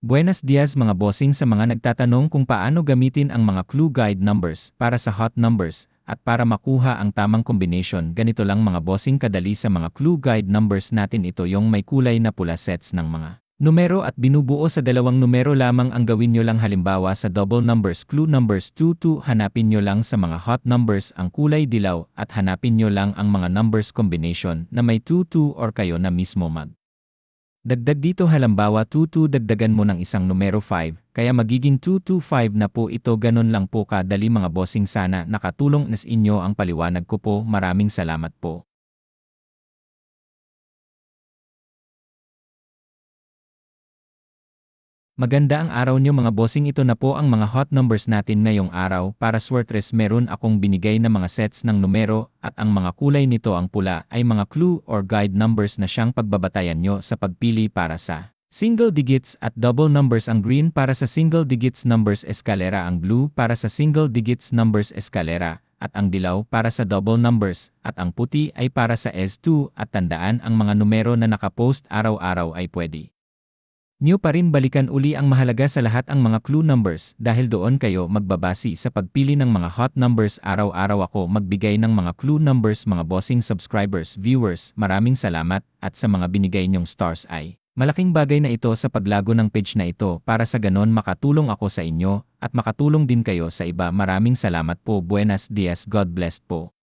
Buenos dias mga bossing sa mga nagtatanong kung paano gamitin ang mga clue guide numbers para sa hot numbers at para makuha ang tamang combination. Ganito lang mga bossing kadali sa mga clue guide numbers natin, ito yung may kulay na pula sets ng mga numero at binubuo sa dalawang numero lamang. Ang gawin nyo lang halimbawa sa double numbers clue numbers 2 hanapin nyo lang sa mga hot numbers ang kulay dilaw at hanapin nyo lang ang mga numbers combination na may 2 or kayo na mismo dagdag dito. Halimbawa 2 dagdagan mo ng isang numero 5, kaya magiging 225 na po ito. Ganon lang po kadali mga bossing, sana nakatulong nas inyo ang paliwanag ko po. Maraming salamat po. Maganda ang araw nyo mga bossing, ito na po ang mga hot numbers natin ngayong araw. Para Swertres meron akong binigay na mga sets ng numero at ang mga kulay nito, ang pula ay mga clue or guide numbers na siyang pagbabatayan nyo sa pagpili para sa single digits at double numbers. Ang green para sa single digits numbers eskalera, ang blue para sa single digits numbers eskalera, at ang dilaw para sa double numbers, at ang puti ay para sa S2. At tandaan, ang mga numero na nakapost araw-araw ay pwede nyo pa rin balikan uli. Ang mahalaga sa lahat ang mga clue numbers dahil doon kayo magbabasi sa pagpili ng mga hot numbers. Araw-araw ako magbigay ng mga clue numbers mga bossing subscribers, viewers. Maraming salamat at sa mga binigay nyong stars ay malaking bagay na ito sa paglago ng page na ito, para sa ganon makatulong ako sa inyo at makatulong din kayo sa iba. Maraming salamat po. Buenos dias, God bless po.